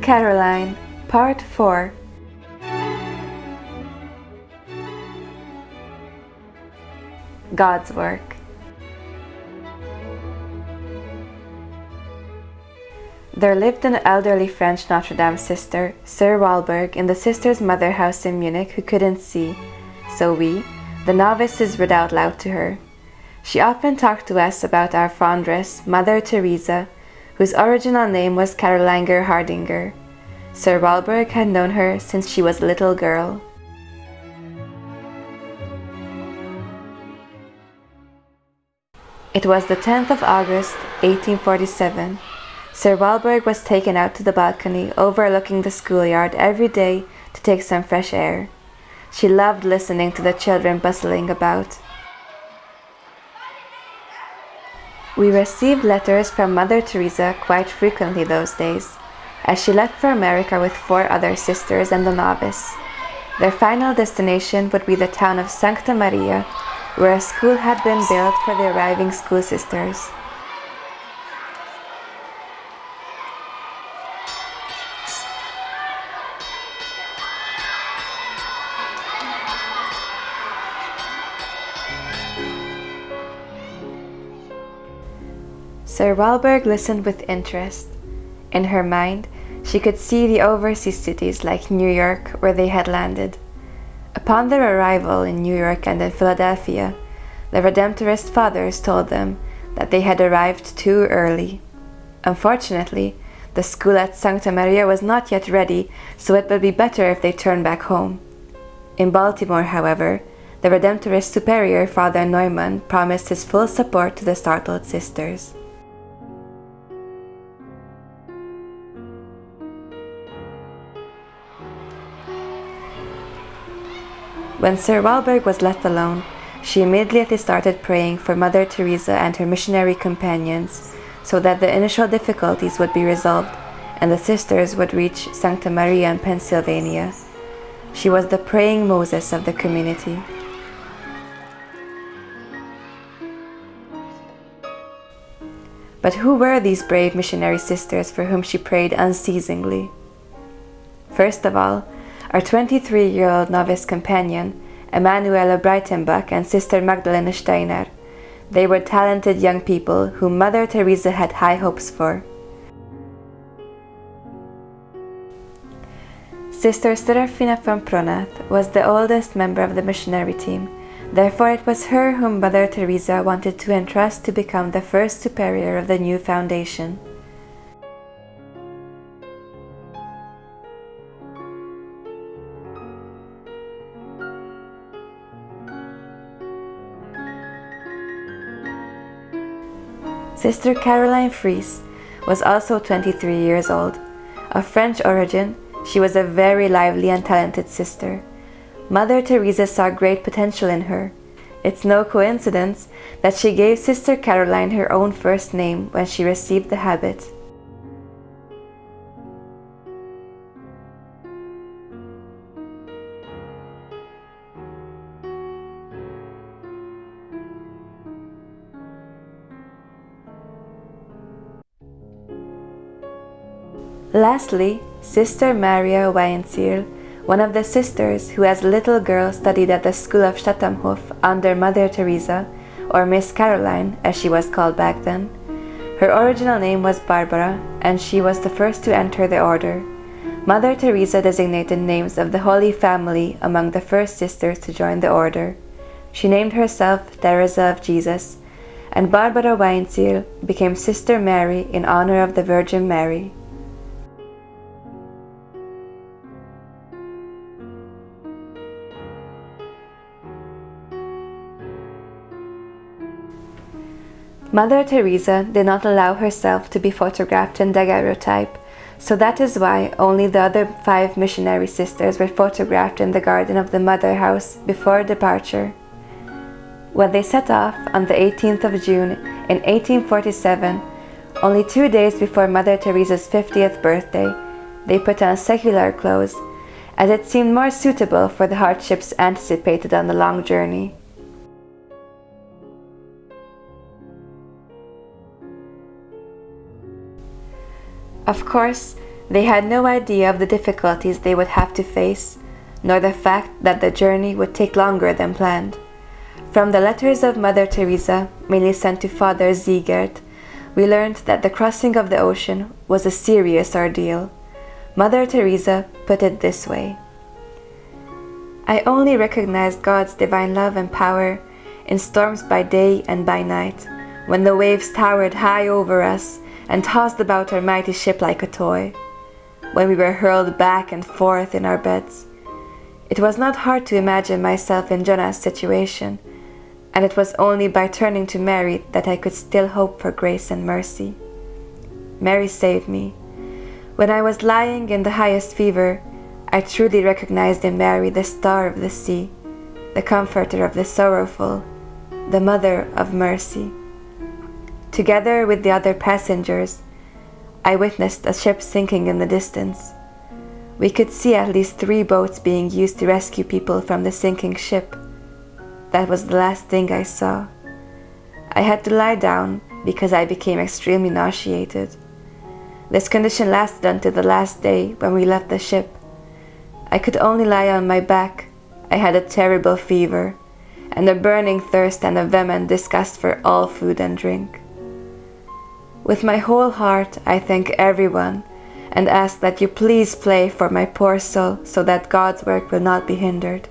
Karolina, Part 4. God's Work. There lived an elderly French Notre Dame sister, Soeur Walburg, in the sisters' mother house in Munich, who couldn't see, so we, the novices, read out loud to her. She often talked to us about our fondress, Mother Theresia, whose original name was Karolina Gerhardinger. Soeur Walburg had known her since she was a little girl. It was the 10th of August, 1847. Soeur Walburg was taken out to the balcony overlooking the schoolyard every day to take some fresh air. She loved listening to the children bustling about. We received letters from Mother Theresia quite frequently those days, as she left for America with 4 other sisters and a novice. Their final destination would be the town of Sancta Maria, where a school had been built for the arriving school sisters. Soeur Walburg listened with interest. In her mind, she could see the overseas cities like New York where they had landed. Upon their arrival in New York and in Philadelphia, the Redemptorist fathers told them that they had arrived too early. Unfortunately, the school at Sancta Maria was not yet ready, so it would be better if they turned back home. In Baltimore, however, the Redemptorist superior, Father Neumann, promised his full support to the startled sisters. When Soeur Walburg was left alone, she immediately started praying for Mother Theresia and her missionary companions, so that the initial difficulties would be resolved and the sisters would reach Sancta Maria in Pennsylvania. She was the praying Moses of the community. But who were these brave missionary sisters for whom she prayed unceasingly? First of all, our 23-year-old novice companion, Emanuela Breitenbach and Sister Magdalene Steiner. They were talented young people whom Mother Theresia had high hopes for. Sister Serafina von Pronath was the oldest member of the missionary team. Therefore it was her whom Mother Theresia wanted to entrust to become the first superior of the new foundation. Sister Caroline Fries was also 23 years old. Of French origin, she was a very lively and talented sister. Mother Theresia saw great potential in her. It's no coincidence that she gave Sister Caroline her own first name when she received the habit. Lastly, Sister Maria Weinzierl, one of the sisters who as a little girl studied at the school of Stadtamhof under Mother Theresia, or Miss Caroline as she was called back then. Her original name was Barbara, and she was the first to enter the order. Mother Theresia designated names of the Holy Family among the first sisters to join the order. She named herself Teresa of Jesus, and Barbara Weinzierl became Sister Mary in honor of the Virgin Mary. Mother Theresia did not allow herself to be photographed in daguerreotype, so that is why only the other 5 missionary sisters were photographed in the garden of the mother house before departure. When they set off on the 18th of June in 1847, only 2 days before Mother Theresia's 50th birthday, they put on secular clothes as it seemed more suitable for the hardships anticipated on the long journey. Of course, they had no idea of the difficulties they would have to face, nor the fact that the journey would take longer than planned. From the letters of Mother Theresia, mainly sent to Father Siegert, we learned that the crossing of the ocean was a serious ordeal. Mother Theresia put it this way: I only recognized God's divine love and power in storms by day and by night, when the waves towered high over us and tossed about our mighty ship like a toy, when we were hurled back and forth in our beds. It was not hard to imagine myself in Jonah's situation, and it was only by turning to Mary that I could still hope for grace and mercy. Mary saved me. When I was lying in the highest fever, I truly recognized in Mary the star of the sea, the comforter of the sorrowful, the mother of mercy. Together with the other passengers, I witnessed a ship sinking in the distance. We could see at least 3 boats being used to rescue people from the sinking ship. That was the last thing I saw. I had to lie down because I became extremely nauseated. This condition lasted until the last day when we left the ship. I could only lie on my back. I had a terrible fever, and a burning thirst and a vehement disgust for all food and drink. With my whole heart, I thank everyone and ask that you please pray for my poor soul so that God's work will not be hindered.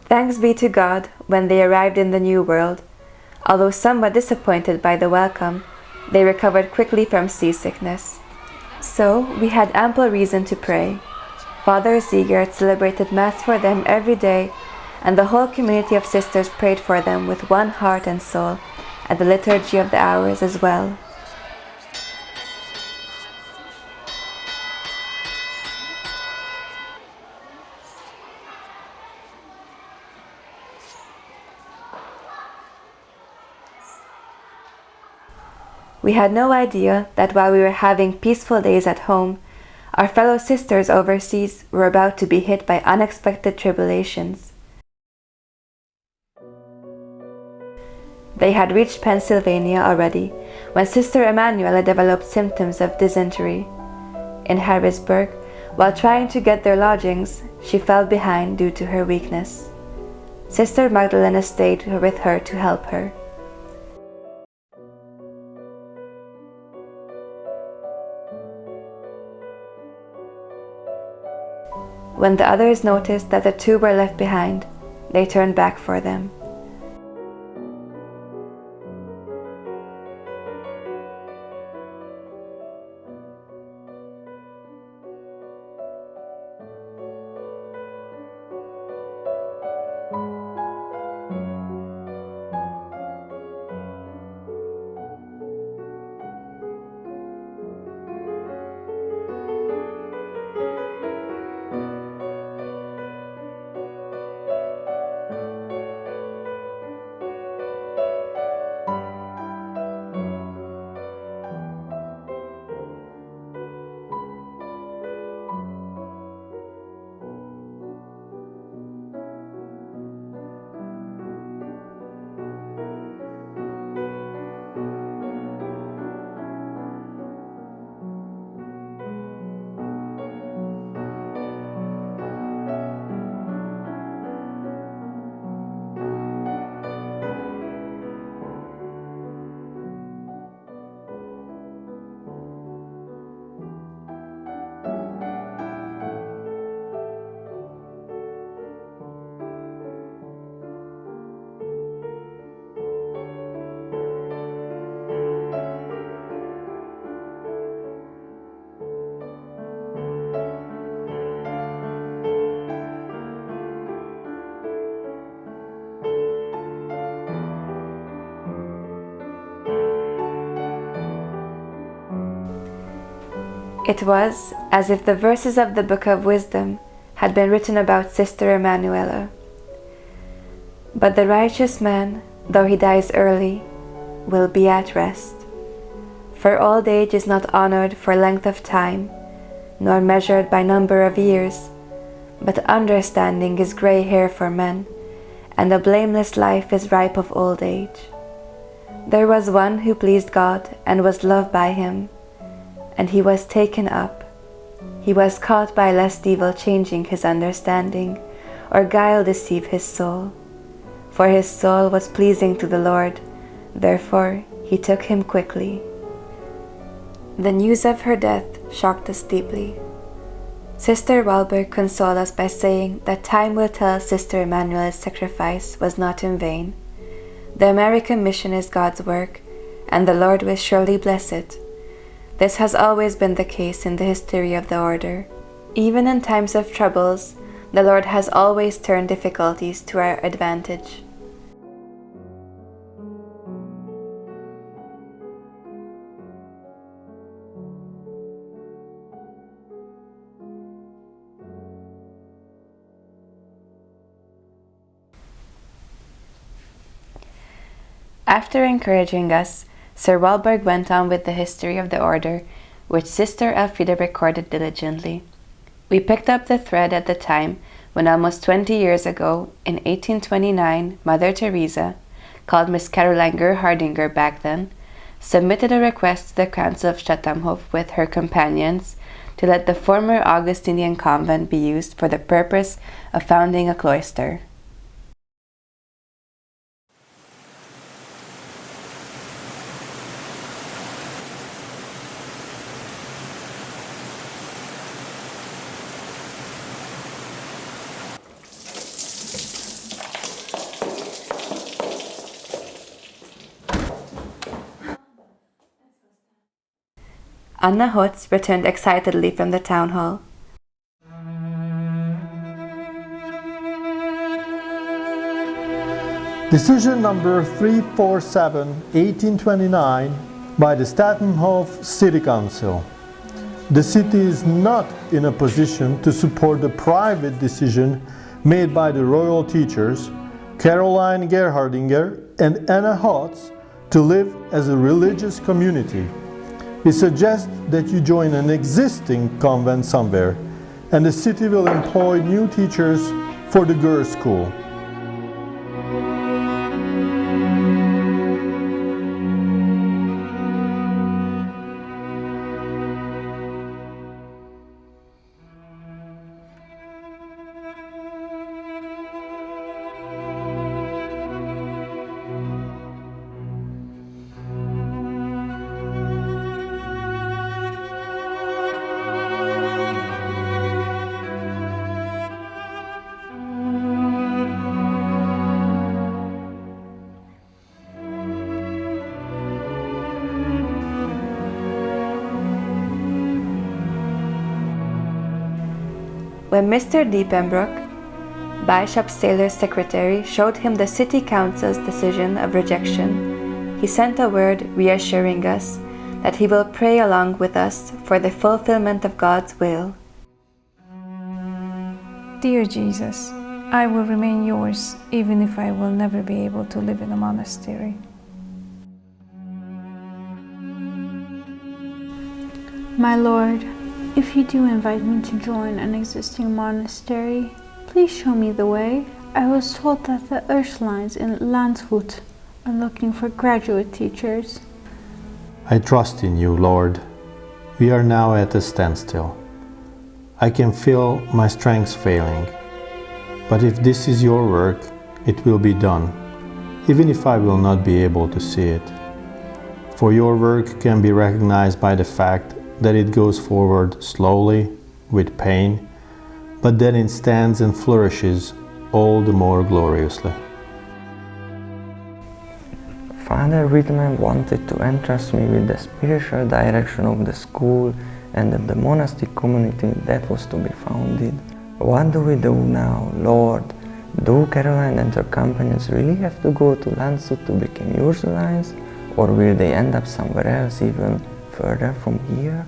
Thanks be to God, when they arrived in the New World, although somewhat disappointed by the welcome, they recovered quickly from seasickness. So we had ample reason to pray. Father Siegert celebrated Mass for them every day, and the whole community of sisters prayed for them with one heart and soul at the Liturgy of the Hours as well. We had no idea that while we were having peaceful days at home, our fellow sisters overseas were about to be hit by unexpected tribulations. They had reached Pennsylvania already when Sister Emanuela developed symptoms of dysentery. In Harrisburg, while trying to get their lodgings, she fell behind due to her weakness. Sister Magdalena stayed with her to help her. When the others noticed that the 2 were left behind, they turned back for them. It was as if the verses of the Book of Wisdom had been written about Sister Emanuela. But the righteous man, though he dies early, will be at rest. For old age is not honored for length of time, nor measured by number of years, but understanding is gray hair for men, and a blameless life is ripe of old age. There was one who pleased God and was loved by him, and he was taken up. He was caught by lest evil changing his understanding, or guile deceive his soul. For his soul was pleasing to the Lord, therefore he took him quickly. The news of her death shocked us deeply. Sister Walburg consoled us by saying that time will tell Sister Emmanuel's sacrifice was not in vain. The American mission is God's work, and the Lord will surely bless it. This has always been the case in the history of the order. Even in times of troubles, the Lord has always turned difficulties to our advantage. After encouraging us, Soeur Walburg went on with the history of the order, which Sister Elfrida recorded diligently. We picked up the thread at the time when almost 20 years ago, in 1829, Mother Theresia, called Miss Karolina Gerhardinger back then, submitted a request to the Council of Stadtamhof with her companions to let the former Augustinian convent be used for the purpose of founding a cloister. Anna Hotz returned excitedly from the town hall. Decision number 347/1829 by the Stadtamhof City Council. The city is not in a position to support the private decision made by the royal teachers, Karolina Gerhardinger and Anna Hotz, to live as a religious community. We suggest that you join an existing convent somewhere, and the city will employ new teachers for the girls' school. When Mr. Diepenbrock, Bishop Saylor's secretary, showed him the city council's decision of rejection, he sent a word reassuring us that he will pray along with us for the fulfillment of God's will. Dear Jesus, I will remain yours even if I will never be able to live in a monastery. My Lord, if you do invite me to join an existing monastery, please show me the way. I was told that the Ursulines in Landshut are looking for graduate teachers. I trust in you, Lord. We are now at a standstill. I can feel my strength failing. But if this is your work, it will be done, even if I will not be able to see it. For your work can be recognized by the fact that it goes forward slowly, with pain, but then it stands and flourishes all the more gloriously. Father Whitman wanted to entrust me with the spiritual direction of the school and of the monastic community that was to be founded. What do we do now, Lord? Do Caroline and her companions really have to go to Landshut to become Ursulines, or will they end up somewhere else even further from here?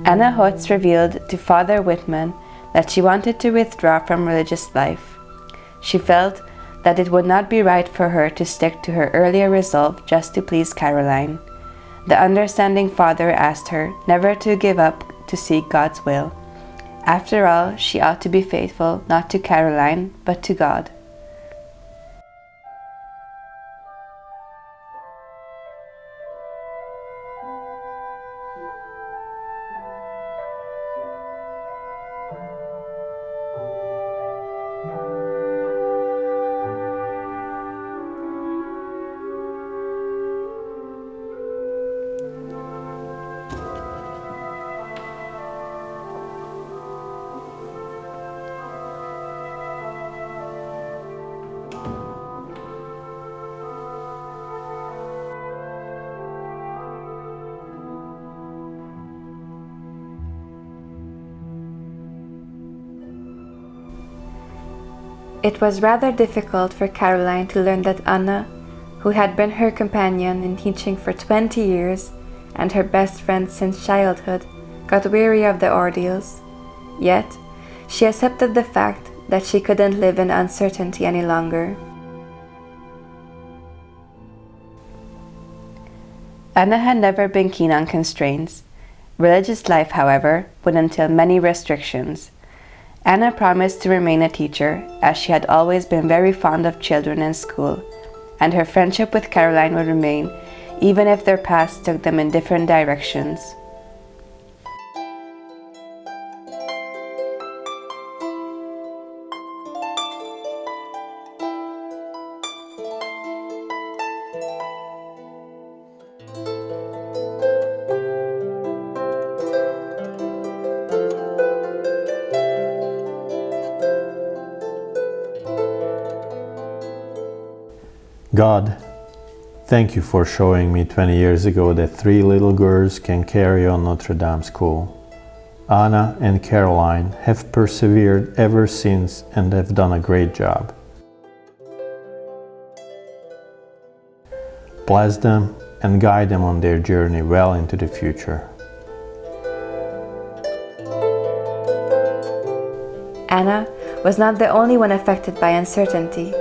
Anna Hotz revealed to Father Whitman that she wanted to withdraw from religious life. She felt that it would not be right for her to stick to her earlier resolve just to please Caroline. The understanding father asked her never to give up to seek God's will. After all, she ought to be faithful not to Caroline, but to God. It was rather difficult for Caroline to learn that Anna, who had been her companion in teaching for 20 years and her best friend since childhood, got weary of the ordeals. Yet, she accepted the fact that she couldn't live in uncertainty any longer. Anna had never been keen on constraints. Religious life, however, would entail many restrictions. Anna promised to remain a teacher, as she had always been very fond of children in school, and her friendship with Caroline would remain, even if their paths took them in different directions. God, thank you for showing me 20 years ago that 3 little girls can carry on Notre Dame school. Anna and Caroline have persevered ever since and have done a great job. Bless them and guide them on their journey well into the future. Anna was not the only one affected by uncertainty.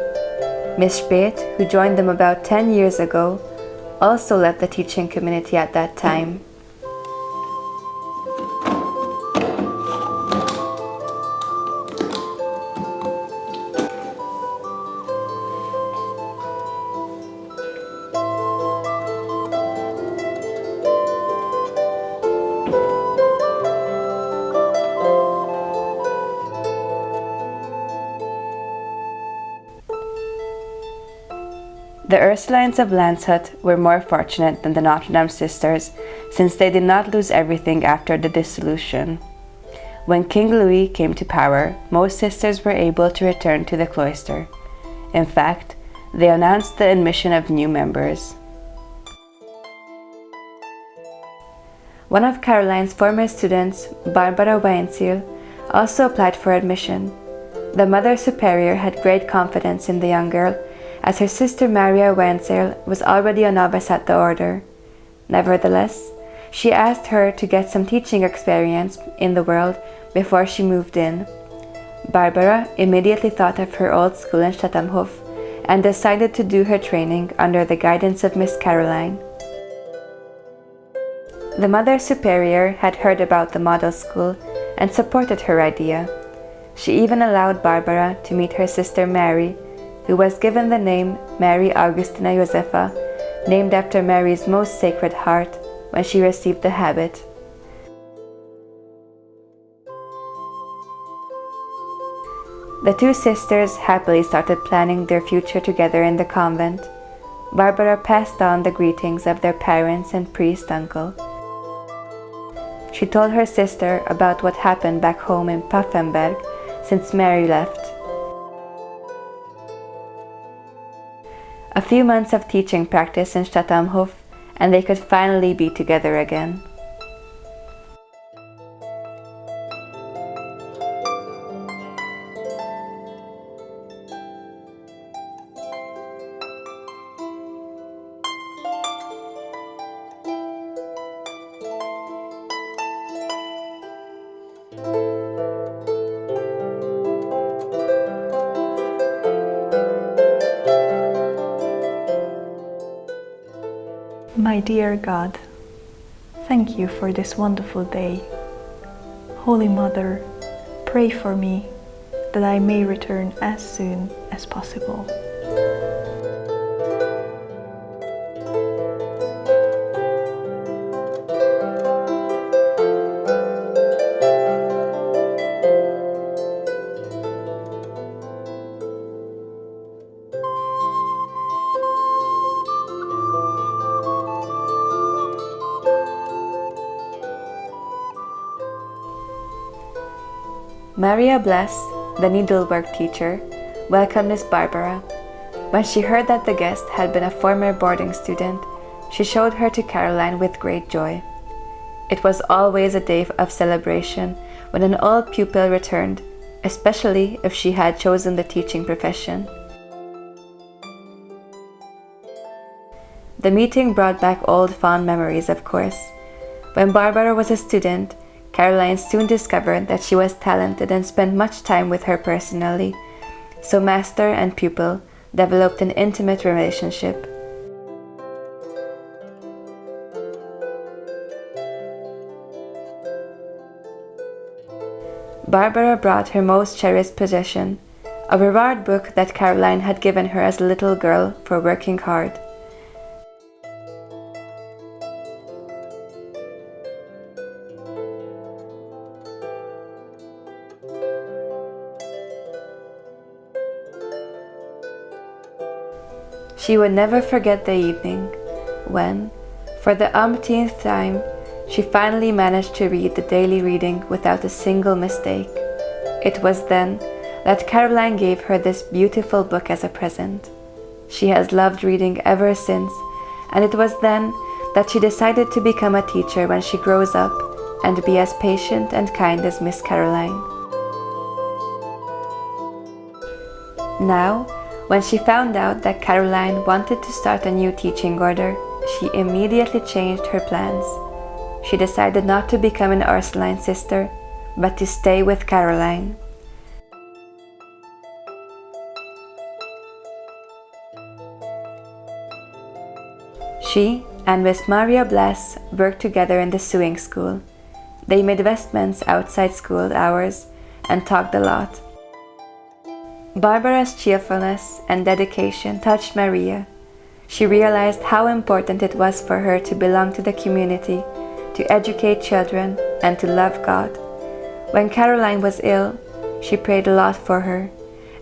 Miss Speth, who joined them about 10 years ago, also left the teaching community at that time. The Ursulines of Landshut were more fortunate than the Notre Dame sisters, since they did not lose everything after the dissolution. When King Louis came to power, most sisters were able to return to the cloister. In fact, they announced the admission of new members. One of Caroline's former students, Barbara Weinzierl, also applied for admission. The Mother Superior had great confidence in the young girl, as her sister Maria Weinzierl was already a novice at the order. Nevertheless, she asked her to get some teaching experience in the world before she moved in. Barbara immediately thought of her old school in Stadtamhof and decided to do her training under the guidance of Miss Caroline. The Mother Superior had heard about the model school and supported her idea. She even allowed Barbara to meet her sister Mary, who was given the name Mary Augustina Josefa, named after Mary's most sacred heart, when she received the habit. The two sisters happily started planning their future together in the convent. Barbara passed on the greetings of their parents and priest uncle. She told her sister about what happened back home in Pfaffenberg since Mary left. A few months of teaching practice in Stadtamhof, and they could finally be together again. My dear God, thank you for this wonderful day. Holy Mother, pray for me that I may return as soon as possible. Maria Bless, the needlework teacher, welcomed Miss Barbara. When she heard that the guest had been a former boarding student, she showed her to Caroline with great joy. It was always a day of celebration when an old pupil returned, especially if she had chosen the teaching profession. The meeting brought back old fond memories, of course. When Barbara was a student, Caroline soon discovered that she was talented and spent much time with her personally, so master and pupil developed an intimate relationship. Barbara brought her most cherished possession, a reward book that Caroline had given her as a little girl for working hard. She would never forget the evening when, for the umpteenth time, she finally managed to read the daily reading without a single mistake. It was then that Caroline gave her this beautiful book as a present. She has loved reading ever since, and it was then that she decided to become a teacher when she grows up and be as patient and kind as Miss Caroline. Now, when she found out that Caroline wanted to start a new teaching order, she immediately changed her plans. She decided not to become an Ursuline sister, but to stay with Caroline. She and Miss Maria Bless worked together in the sewing school. They made vestments outside school hours and talked a lot. Barbara's cheerfulness and dedication touched Maria. She realized how important it was for her to belong to the community, to educate children, and to love God. When Caroline was ill, she prayed a lot for her,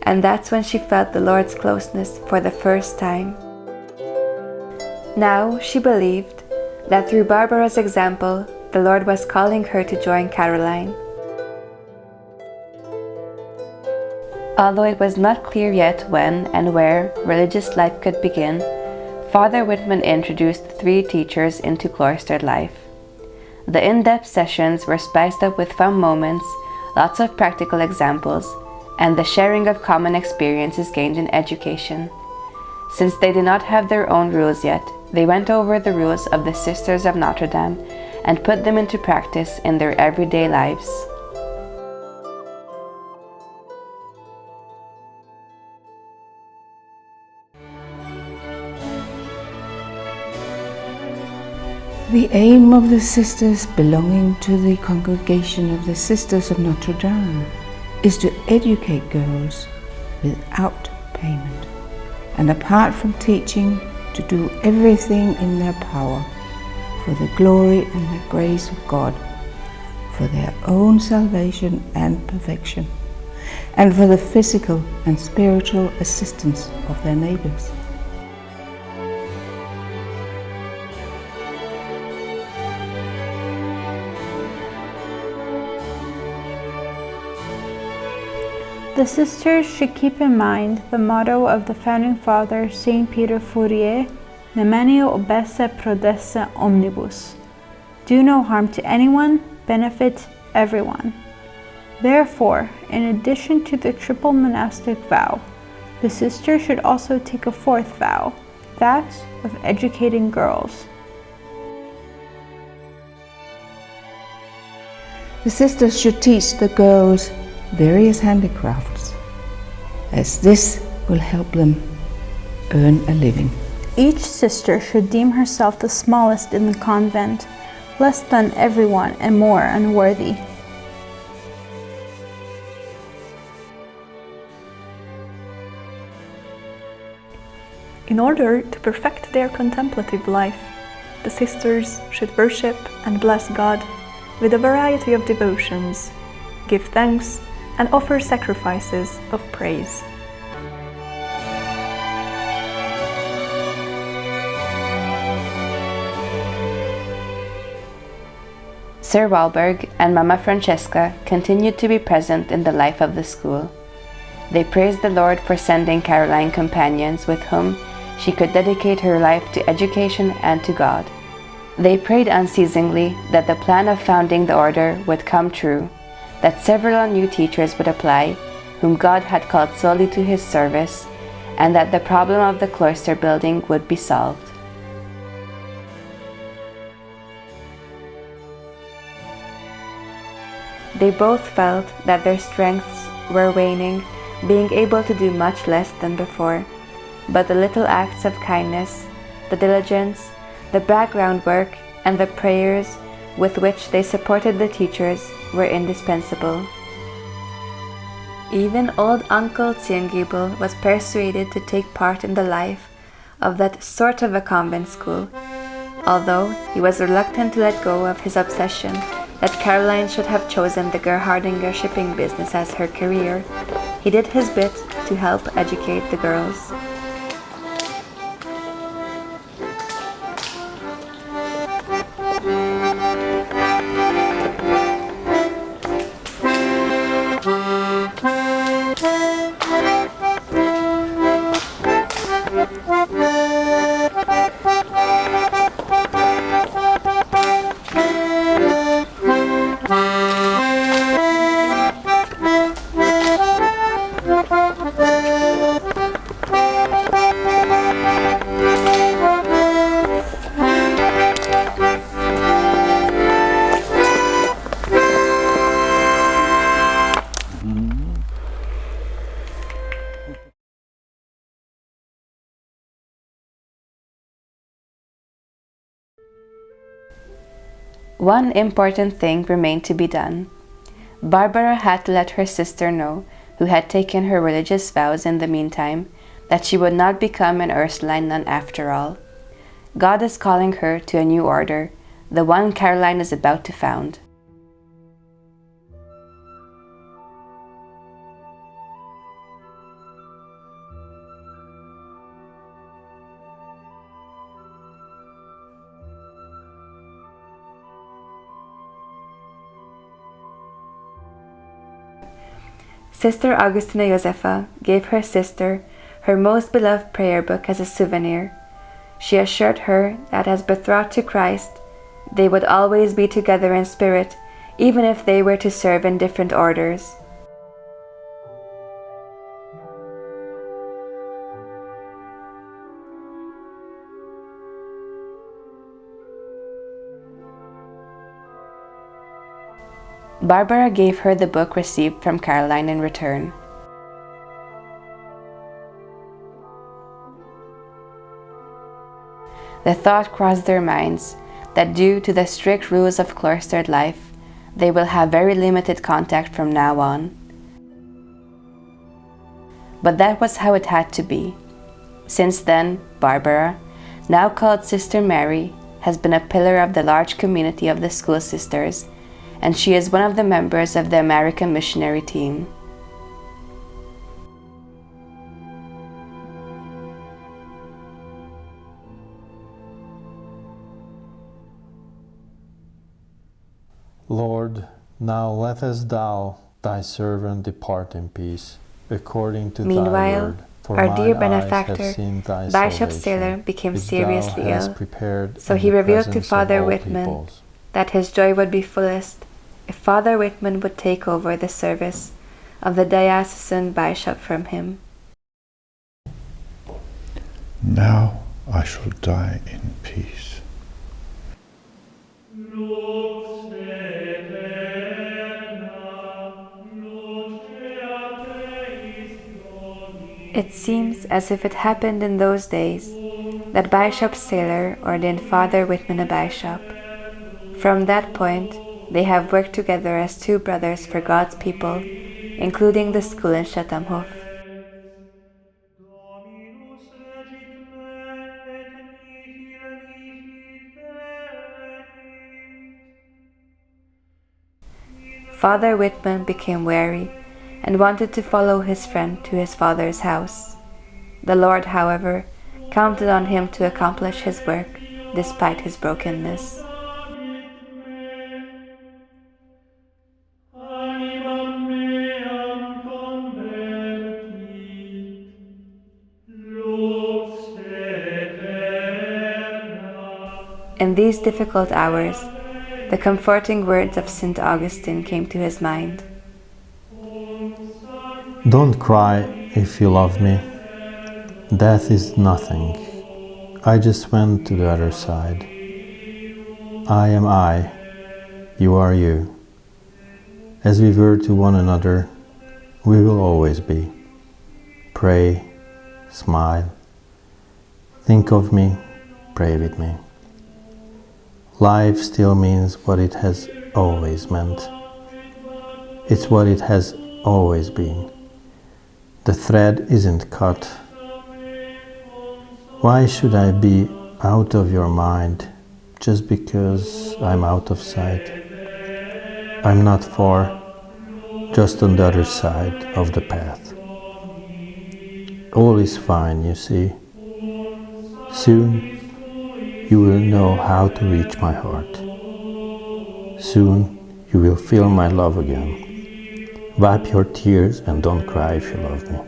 and that's when she felt the Lord's closeness for the first time. Now she believed that through Barbara's example, the Lord was calling her to join Caroline. Although it was not clear yet when and where religious life could begin, Father Whitman introduced 3 teachers into cloistered life. The in-depth sessions were spiced up with fun moments, lots of practical examples, and the sharing of common experiences gained in education. Since they did not have their own rules yet, they went over the rules of the Sisters of Notre Dame and put them into practice in their everyday lives. The aim of the sisters belonging to the congregation of the Sisters of Notre Dame is to educate girls without payment, and apart from teaching, to do everything in their power for the glory and the grace of God, for their own salvation and perfection, and for the physical and spiritual assistance of their neighbors. The sisters should keep in mind the motto of the founding father, Saint Peter Fourier, Nemenio obesse prodesse omnibus. Do no harm to anyone, benefit everyone. Therefore, in addition to the triple monastic vow, the sisters should also take a 4th vow, that of educating girls. The sisters should teach the girls various handicrafts, as this will help them earn a living. Each sister should deem herself the smallest in the convent, less than everyone and more unworthy. In order to perfect their contemplative life, the sisters should worship and bless God with a variety of devotions, give thanks, and offer sacrifices of praise. Soeur Walburg and Mama Francesca continued to be present in the life of the school. They praised the Lord for sending Caroline companions with whom she could dedicate her life to education and to God. They prayed unceasingly that the plan of founding the order would come true, that several new teachers would apply, whom God had called solely to His service, and that the problem of the cloister building would be solved. They both felt that their strengths were waning, being able to do much less than before, but the little acts of kindness, the diligence, the background work, and the prayers with which they supported the teachers were indispensable. Even old Uncle Ziengibel was persuaded to take part in the life of that sort of a convent school, although he was reluctant to let go of his obsession that Caroline should have chosen the Gerhardinger shipping business as her career. He did his bit to help educate the girls. One important thing remained to be done. Barbara had to let her sister know, who had taken her religious vows in the meantime, that she would not become an Ursuline nun after all. God is calling her to a new order, the one Caroline is about to found. Sister Augustina Josefa gave her sister her most beloved prayer book as a souvenir. She assured her that as betrothed to Christ, they would always be together in spirit, even if they were to serve in different orders. Barbara gave her the book received from Caroline in return. The thought crossed their minds that due to the strict rules of cloistered life, they will have very limited contact from now on. But that was how it had to be. Since then, Barbara, now called Sister Mary, has been a pillar of the large community of the school sisters, and she is one of the members of the American missionary team. Lord, now lettest thou thy servant depart in peace, according to Meanwhile, thy word. For our dear mine eyes have benefactor, seen thy Bishop salvation, Saylor, became which seriously thou hast ill, prepared so in he the revealed to presence of Father all Whitman peoples. that his joy would be fullest if Father Whitman would take over the service of the diocesan bishop from him. Now I shall die in peace. It seems as if it happened in those days, that Bishop Saylor ordained Father Whitman a bishop. From that point, they have worked together as two brothers for God's people, including the school in Chathamhof. Father Whitman became weary and wanted to follow his friend to his father's house. The Lord, however, counted on him to accomplish his work despite his brokenness. In these difficult hours, the comforting words of St. Augustine came to his mind. Don't cry if you love me. Death is nothing. I just went to the other side. I am I, you are you. As we were to one another, we will always be. Pray, smile, think of me, pray with me. Life still means what it has always meant. It's what it has always been. The thread isn't cut. Why should I be out of your mind just because I'm out of sight? I'm not far, just on the other side of the path. All is fine, you see. Soon you will know how to reach my heart. Soon you will feel my love again. Wipe your tears and don't cry if you love me.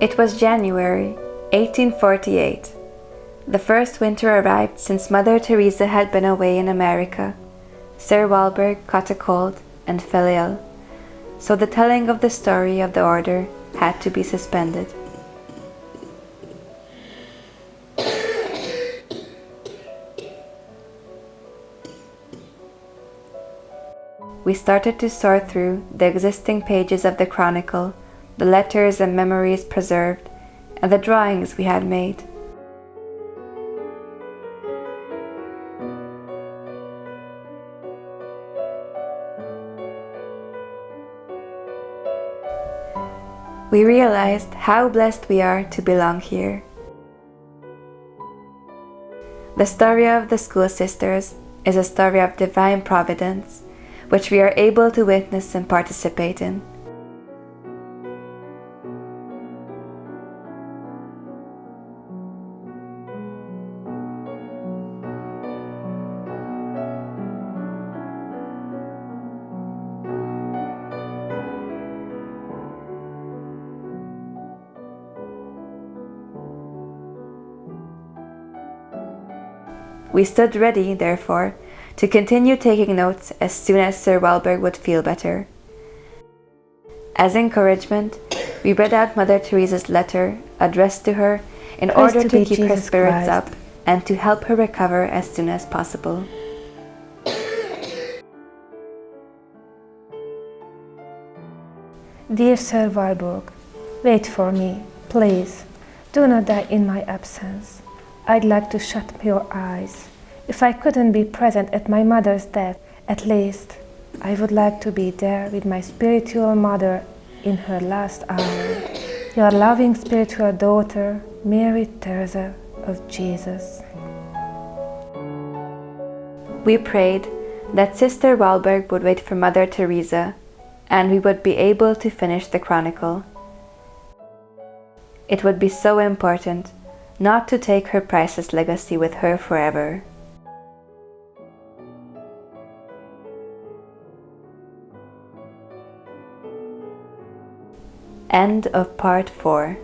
It was January 1848. The first winter arrived since Mother Theresia had been away in America. Soeur Walburg caught a cold and fell ill, so the telling of the story of the order had to be suspended. We started to sort through the existing pages of the chronicle, the letters and memories preserved, and the drawings we had made. We realized how blessed we are to belong here. The story of the school sisters is a story of divine providence, which we are able to witness and participate in. We stood ready, therefore, to continue taking notes as soon as Soeur Walburg would feel better. As encouragement, we read out Mother Theresa's letter addressed to her in order to keep her spirits up and to help her recover as soon as possible. Dear Soeur Walburg, wait for me, please. Do not die in my absence. I'd like to shut your eyes. If I couldn't be present at my mother's death, at least I would like to be there with my spiritual mother in her last hour. Your loving spiritual daughter, Mary Theresia of Jesus. We prayed that Sister Walburg would wait for Mother Theresia, and we would be able to finish the chronicle. It would be so important not to take her priceless legacy with her forever. End of part 4.